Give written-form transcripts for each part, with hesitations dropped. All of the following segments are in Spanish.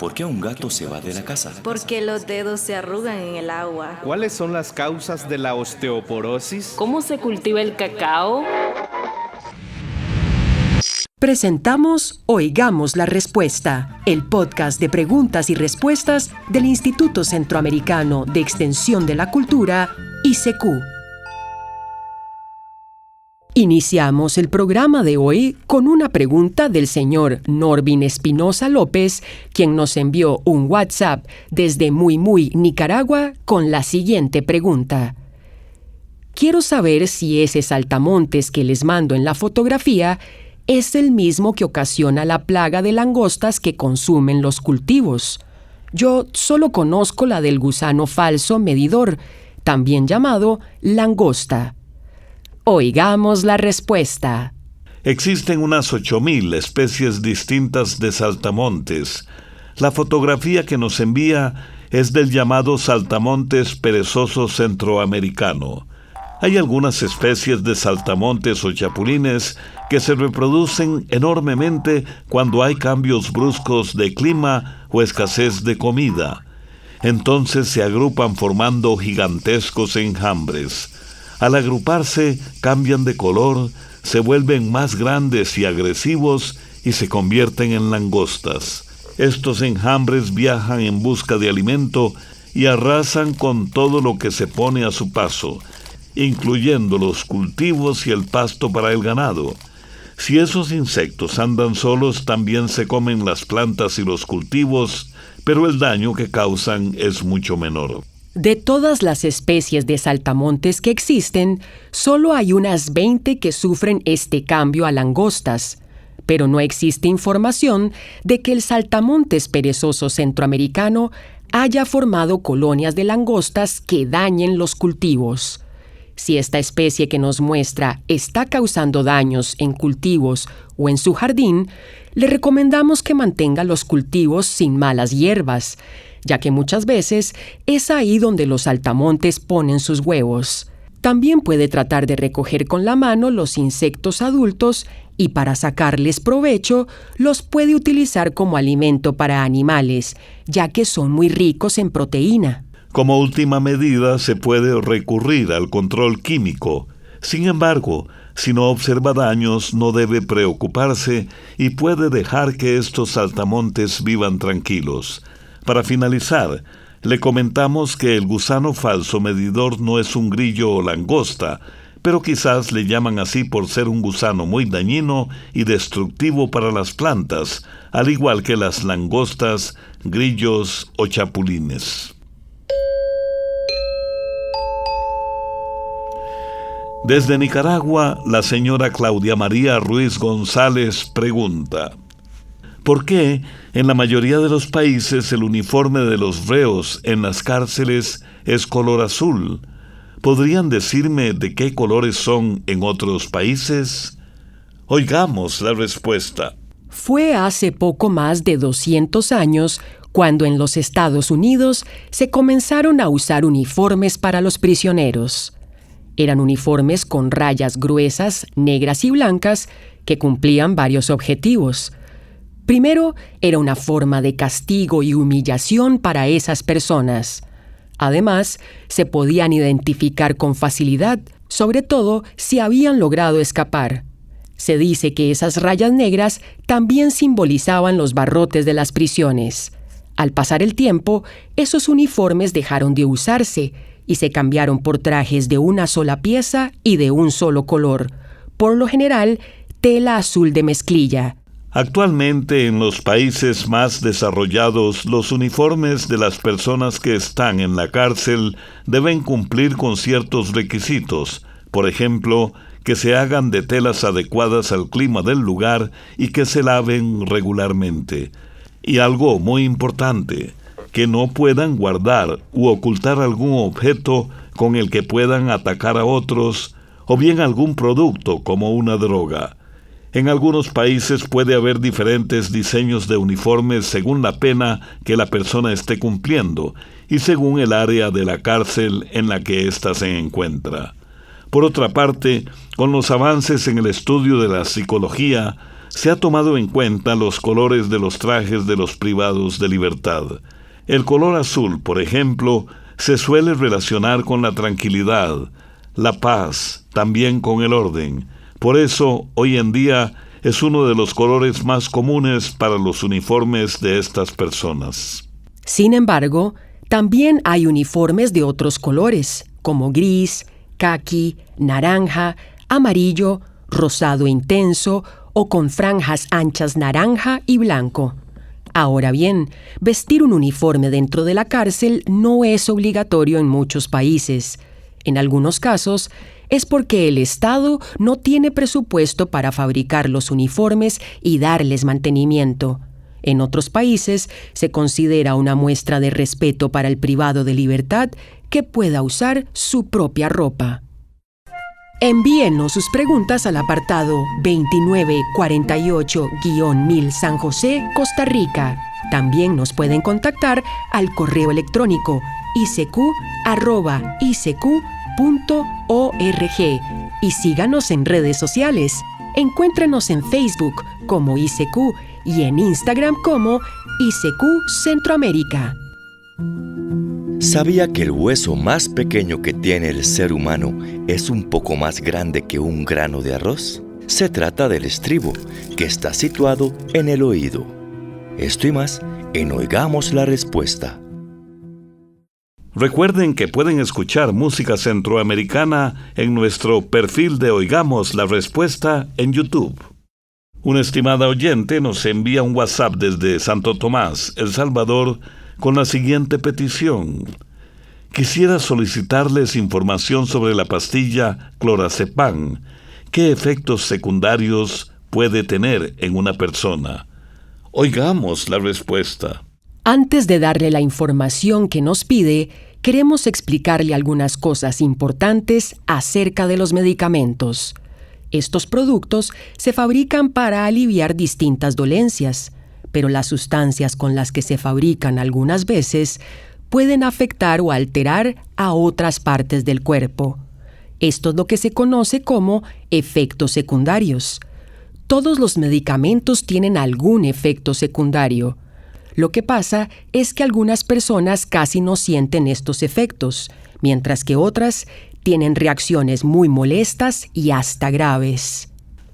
¿Por qué un gato se va de la casa? Porque los dedos se arrugan en el agua. ¿Cuáles son las causas de la osteoporosis? ¿Cómo se cultiva el cacao? Presentamos Oigamos la Respuesta, el podcast de preguntas y respuestas del Instituto Centroamericano de Extensión de la Cultura, ICQ. Iniciamos el programa de hoy con una pregunta del señor Norvin Espinosa López, quien nos envió un WhatsApp desde Muy, Nicaragua, con la siguiente pregunta. Quiero saber si ese saltamontes que les mando en la fotografía es el mismo que ocasiona la plaga de langostas que consumen los cultivos. Yo solo conozco la del gusano falso medidor, también llamado langosta. Oigamos la respuesta. Existen unas 8,000 especies distintas de saltamontes. La fotografía que nos envía es del llamado saltamontes perezoso centroamericano. Hay algunas especies de saltamontes o chapulines que se reproducen enormemente cuando hay cambios bruscos de clima o escasez de comida. Entonces se agrupan formando gigantescos enjambres. Al agruparse, cambian de color, se vuelven más grandes y agresivos y se convierten en langostas. Estos enjambres viajan en busca de alimento y arrasan con todo lo que se pone a su paso, incluyendo los cultivos y el pasto para el ganado. Si esos insectos andan solos, también se comen las plantas y los cultivos, pero el daño que causan es mucho menor. De todas las especies de saltamontes que existen, solo hay unas 20 que sufren este cambio a langostas, pero no existe información de que el saltamontes perezoso centroamericano haya formado colonias de langostas que dañen los cultivos. Si esta especie que nos muestra está causando daños en cultivos o en su jardín, le recomendamos que mantenga los cultivos sin malas hierbas, ya que muchas veces es ahí donde los saltamontes ponen sus huevos. También puede tratar de recoger con la mano los insectos adultos y para sacarles provecho los puede utilizar como alimento para animales, ya que son muy ricos en proteína. Como última medida se puede recurrir al control químico. Sin embargo, si no observa daños, no debe preocuparse y puede dejar que estos saltamontes vivan tranquilos. Para finalizar, le comentamos que el gusano falso medidor no es un grillo o langosta, pero quizás le llaman así por ser un gusano muy dañino y destructivo para las plantas, al igual que las langostas, grillos o chapulines. Desde Nicaragua, la señora Claudia María Ruiz González pregunta: ¿por qué en la mayoría de los países el uniforme de los reos en las cárceles es color azul? ¿Podrían decirme de qué colores son en otros países? Oigamos la respuesta. Fue hace poco más de 200 años cuando en los Estados Unidos se comenzaron a usar uniformes para los prisioneros. Eran uniformes con rayas gruesas, negras y blancas, que cumplían varios objetivos. Primero, era una forma de castigo y humillación para esas personas. Además, se podían identificar con facilidad, sobre todo si habían logrado escapar. Se dice que esas rayas negras también simbolizaban los barrotes de las prisiones. Al pasar el tiempo, esos uniformes dejaron de usarse y se cambiaron por trajes de una sola pieza y de un solo color, por lo general tela azul de mezclilla. Actualmente en los países más desarrollados, los uniformes de las personas que están en la cárcel deben cumplir con ciertos requisitos, por ejemplo, que se hagan de telas adecuadas al clima del lugar y que se laven regularmente. Y algo muy importante, que no puedan guardar u ocultar algún objeto con el que puedan atacar a otros, o bien algún producto como una droga. En algunos países puede haber diferentes diseños de uniformes según la pena que la persona esté cumpliendo y según el área de la cárcel en la que ésta se encuentra. Por otra parte, con los avances en el estudio de la psicología, se ha tomado en cuenta los colores de los trajes de los privados de libertad. El color azul, por ejemplo, se suele relacionar con la tranquilidad, la paz, también con el orden. Por eso, hoy en día, es uno de los colores más comunes para los uniformes de estas personas. Sin embargo, también hay uniformes de otros colores, como gris, caqui, naranja, amarillo, rosado intenso o con franjas anchas naranja y blanco. Ahora bien, vestir un uniforme dentro de la cárcel no es obligatorio en muchos países. En algunos casos, es porque el Estado no tiene presupuesto para fabricar los uniformes y darles mantenimiento. En otros países, se considera una muestra de respeto para el privado de libertad que pueda usar su propia ropa. Envíenos sus preguntas al apartado 2948-1000 San José, Costa Rica. También nos pueden contactar al correo electrónico icq@icq.org y síganos en redes sociales. Encuéntrenos en Facebook como ICQ y en Instagram como ICQ Centroamérica. ¿Sabía que el hueso más pequeño que tiene el ser humano es un poco más grande que un grano de arroz? Se trata del estribo, que está situado en el oído. Esto y más en Oigamos la Respuesta. Recuerden que pueden escuchar música centroamericana en nuestro perfil de Oigamos la Respuesta en YouTube. Una estimada oyente nos envía un WhatsApp desde Santo Tomás, El Salvador, con la siguiente petición. Quisiera solicitarles información sobre la pastilla clorazepam. ¿Qué efectos secundarios puede tener en una persona? Oigamos la respuesta. Antes de darle la información que nos pide, queremos explicarle algunas cosas importantes acerca de los medicamentos. Estos productos se fabrican para aliviar distintas dolencias, pero las sustancias con las que se fabrican algunas veces pueden afectar o alterar a otras partes del cuerpo. Esto es lo que se conoce como efectos secundarios. Todos los medicamentos tienen algún efecto secundario. Lo que pasa es que algunas personas casi no sienten estos efectos, mientras que otras tienen reacciones muy molestas y hasta graves.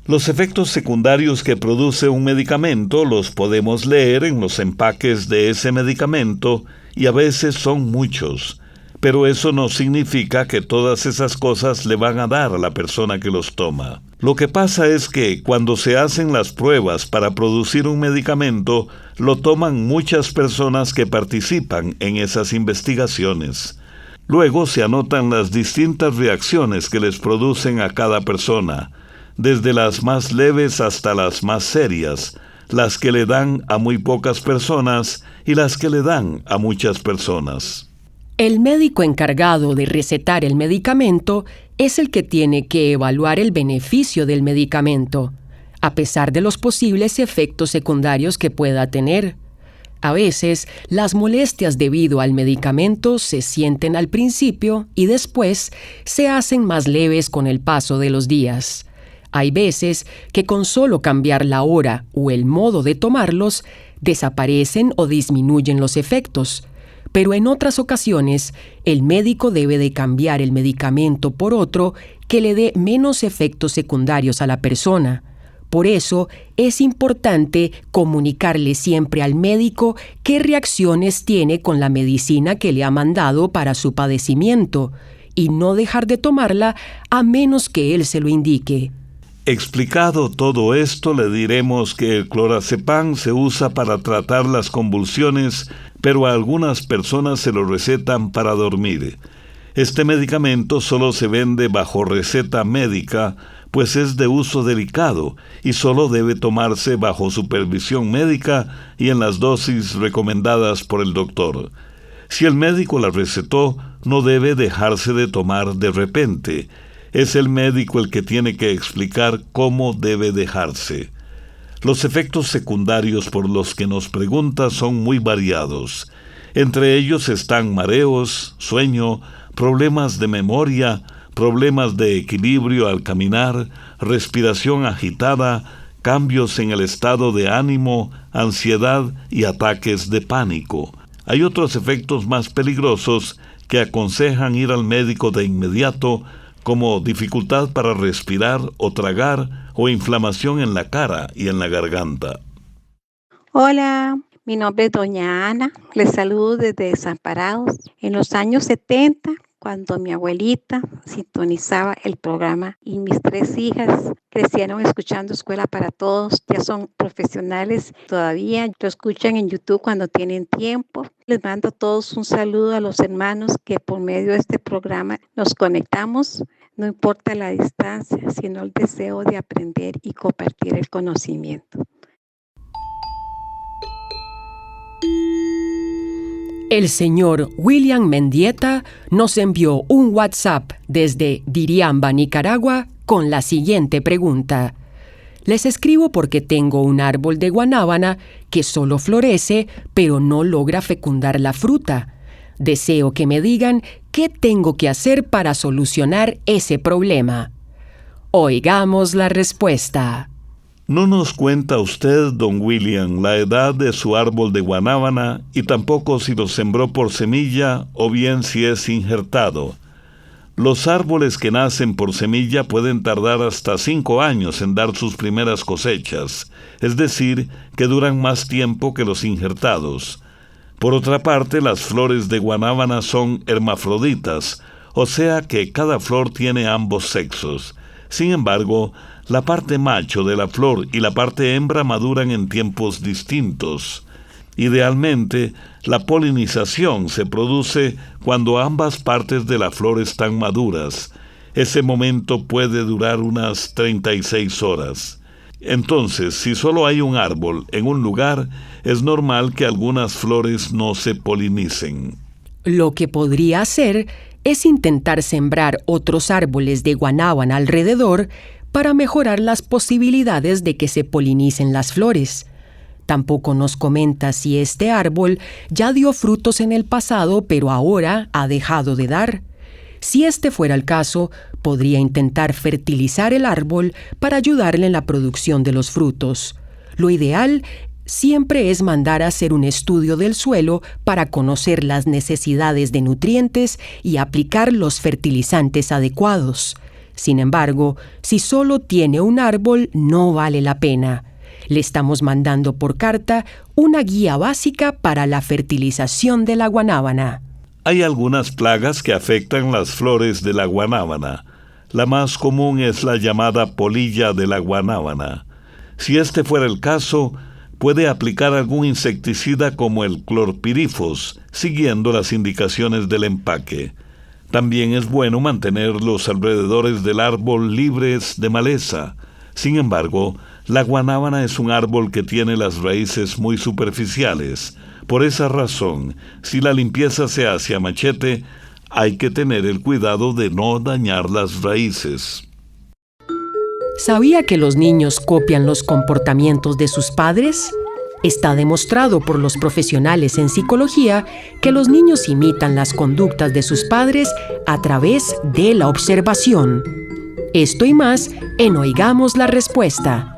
Los efectos secundarios que produce un medicamento los podemos leer en los empaques de ese medicamento y a veces son muchos, pero eso no significa que todas esas cosas le van a dar a la persona que los toma. Lo que pasa es que cuando se hacen las pruebas para producir un medicamento, lo toman muchas personas que participan en esas investigaciones. Luego se anotan las distintas reacciones que les producen a cada persona, desde las más leves hasta las más serias, las que le dan a muy pocas personas y las que le dan a muchas personas. El médico encargado de recetar el medicamento es el que tiene que evaluar el beneficio del medicamento, a pesar de los posibles efectos secundarios que pueda tener. A veces, las molestias debido al medicamento se sienten al principio y después se hacen más leves con el paso de los días. Hay veces que con solo cambiar la hora o el modo de tomarlos, desaparecen o disminuyen los efectos. Pero en otras ocasiones, el médico debe de cambiar el medicamento por otro que le dé menos efectos secundarios a la persona. Por eso, es importante comunicarle siempre al médico qué reacciones tiene con la medicina que le ha mandado para su padecimiento y no dejar de tomarla a menos que él se lo indique. Explicado todo esto, le diremos que el clorazepam se usa para tratar las convulsiones, pero a algunas personas se lo recetan para dormir. Este medicamento solo se vende bajo receta médica, pues es de uso delicado y solo debe tomarse bajo supervisión médica y en las dosis recomendadas por el doctor. Si el médico la recetó, no debe dejarse de tomar de repente. Es el médico el que tiene que explicar cómo debe dejarse. Los efectos secundarios por los que nos pregunta son muy variados. Entre ellos están mareos, sueño, problemas de memoria, problemas de equilibrio al caminar, respiración agitada, cambios en el estado de ánimo, ansiedad y ataques de pánico. Hay otros efectos más peligrosos que aconsejan ir al médico de inmediato, como dificultad para respirar o tragar o inflamación en la cara y en la garganta. Hola, mi nombre es Doña Ana. Les saludo desde Desamparados. En los años 70, cuando mi abuelita sintonizaba el programa y mis 3 hijas crecieron escuchando Escuela para Todos, ya son profesionales todavía, lo escuchan en YouTube cuando tienen tiempo. Les mando a todos un saludo a los hermanos que por medio de este programa nos conectamos. No importa la distancia, sino el deseo de aprender y compartir el conocimiento. El señor William Mendieta nos envió un WhatsApp desde Diriamba, Nicaragua, con la siguiente pregunta. Les escribo porque tengo un árbol de guanábana que solo florece, pero no logra fecundar la fruta. Deseo que me digan qué tengo que hacer para solucionar ese problema. Oigamos la respuesta. No nos cuenta usted, don William, la edad de su árbol de guanábana y tampoco si lo sembró por semilla o bien si es injertado. Los árboles que nacen por semilla pueden tardar hasta 5 años en dar sus primeras cosechas, es decir, que duran más tiempo que los injertados. Por otra parte, las flores de guanábana son hermafroditas, o sea que cada flor tiene ambos sexos. Sin embargo, la parte macho de la flor y la parte hembra maduran en tiempos distintos. Idealmente, la polinización se produce cuando ambas partes de la flor están maduras. Ese momento puede durar unas 36 horas. Entonces, si solo hay un árbol en un lugar, es normal que algunas flores no se polinicen. Lo que podría hacer es intentar sembrar otros árboles de guanábana alrededor para mejorar las posibilidades de que se polinicen las flores. Tampoco nos comenta si este árbol ya dio frutos en el pasado, pero ahora ha dejado de dar. Si este fuera el caso, podría intentar fertilizar el árbol para ayudarle en la producción de los frutos. Lo ideal siempre es mandar a hacer un estudio del suelo para conocer las necesidades de nutrientes y aplicar los fertilizantes adecuados. Sin embargo, si solo tiene un árbol, no vale la pena. Le estamos mandando por carta una guía básica para la fertilización de la guanábana. Hay algunas plagas que afectan las flores de la guanábana. La más común es la llamada polilla de la guanábana. Si este fuera el caso, puede aplicar algún insecticida como el clorpirifos, siguiendo las indicaciones del empaque. También es bueno mantener los alrededores del árbol libres de maleza. Sin embargo, la guanábana es un árbol que tiene las raíces muy superficiales. Por esa razón, si la limpieza se hace a machete, hay que tener el cuidado de no dañar las raíces. ¿Sabía que los niños copian los comportamientos de sus padres? Está demostrado por los profesionales en psicología que los niños imitan las conductas de sus padres a través de la observación. Esto y más en Oigamos la Respuesta.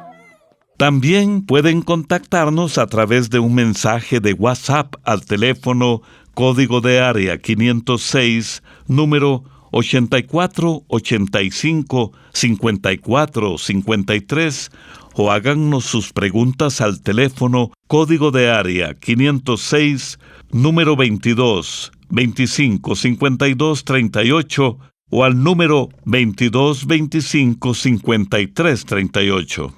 También pueden contactarnos a través de un mensaje de WhatsApp al teléfono código de área 506, número 8485-5453, o háganos sus preguntas al teléfono código de área 506, número 22 25 52 38, o al número 22 25 53 38.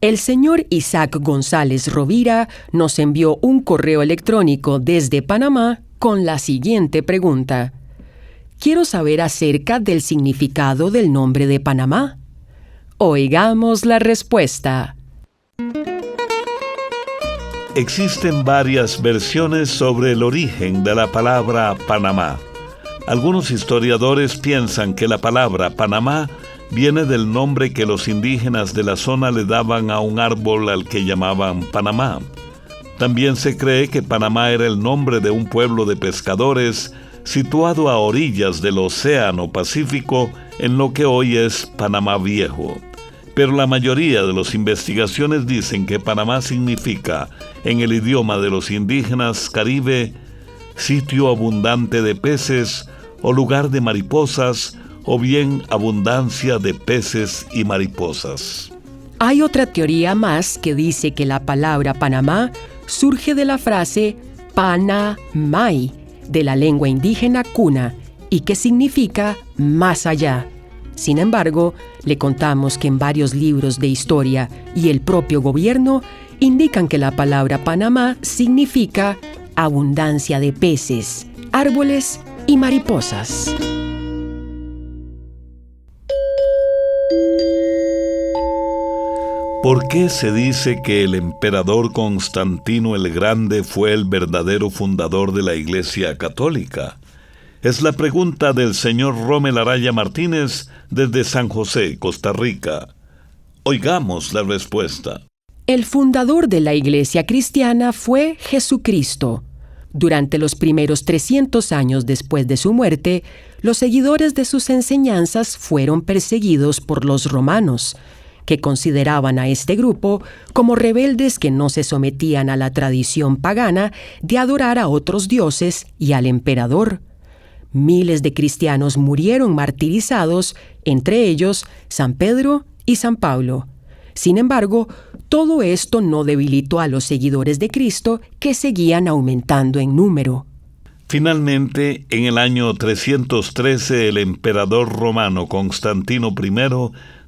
El señor Isaac González Rovira nos envió un correo electrónico desde Panamá con la siguiente pregunta. Quiero saber acerca del significado del nombre de Panamá. Oigamos la respuesta. Existen varias versiones sobre el origen de la palabra Panamá. Algunos historiadores piensan que la palabra Panamá viene del nombre que los indígenas de la zona le daban a un árbol al que llamaban Panamá. También se cree que Panamá era el nombre de un pueblo de pescadores situado a orillas del Océano Pacífico en lo que hoy es Panamá Viejo. pero la mayoría de las investigaciones dicen que Panamá significa, en el idioma de los indígenas caribe, sitio abundante de peces o lugar de mariposas, o bien abundancia de peces y mariposas. Hay otra teoría más que dice que la palabra Panamá surge de la frase Panamay, de la lengua indígena cuna, y que significa más allá. Sin embargo, le contamos que en varios libros de historia y el propio gobierno indican que la palabra Panamá significa abundancia de peces, árboles y mariposas. ¿Por qué se dice que el emperador Constantino el Grande fue el verdadero fundador de la Iglesia Católica? Es la pregunta del señor Rommel Araya Martínez desde San José, Costa Rica. Oigamos la respuesta. El fundador de la Iglesia cristiana fue Jesucristo. Durante los primeros 300 años después de su muerte, los seguidores de sus enseñanzas fueron perseguidos por los romanos, que consideraban a este grupo como rebeldes que no se sometían a la tradición pagana de adorar a otros dioses y al emperador. Miles de cristianos murieron martirizados, entre ellos San Pedro y San Pablo. Sin embargo, todo esto no debilitó a los seguidores de Cristo, que seguían aumentando en número. Finalmente, en el año 313, el emperador romano Constantino I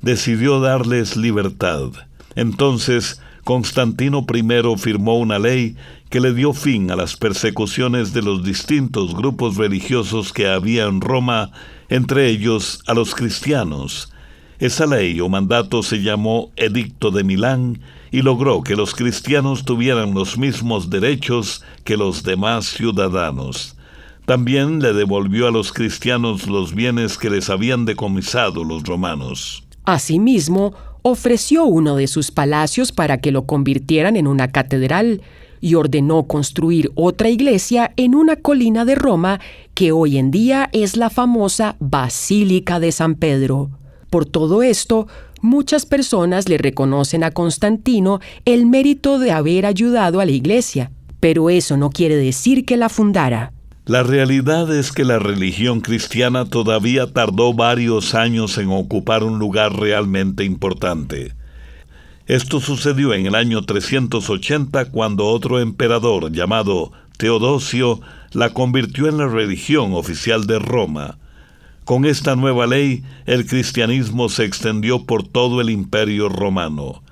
decidió darles libertad. Entonces, Constantino I firmó una ley que le dio fin a las persecuciones de los distintos grupos religiosos que había en Roma, entre ellos a los cristianos. Esa ley o mandato se llamó Edicto de Milán y logró que los cristianos tuvieran los mismos derechos que los demás ciudadanos. También le devolvió a los cristianos los bienes que les habían decomisado los romanos. Asimismo, ofreció uno de sus palacios para que lo convirtieran en una catedral y ordenó construir otra iglesia en una colina de Roma que hoy en día es la famosa Basílica de San Pedro. Por todo esto, muchas personas le reconocen a Constantino el mérito de haber ayudado a la iglesia, pero eso no quiere decir que la fundara. La realidad es que la religión cristiana todavía tardó varios años en ocupar un lugar realmente importante. Esto sucedió en el año 380, cuando otro emperador llamado Teodosio la convirtió en la religión oficial de Roma. Con esta nueva ley, el cristianismo se extendió por todo el imperio romano.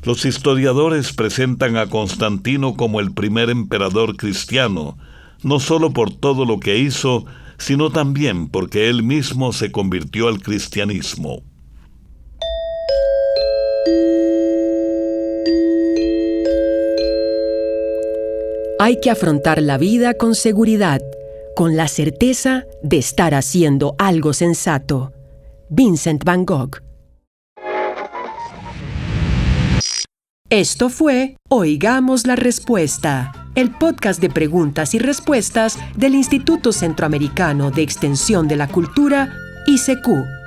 Los historiadores presentan a Constantino como el primer emperador cristiano, no solo por todo lo que hizo, sino también porque él mismo se convirtió al cristianismo. Hay que afrontar la vida con seguridad, con la certeza de estar haciendo algo sensato. Vincent Van Gogh. Esto fue Oigamos la Respuesta, el podcast de preguntas y respuestas del Instituto Centroamericano de Extensión de la Cultura, ICQ.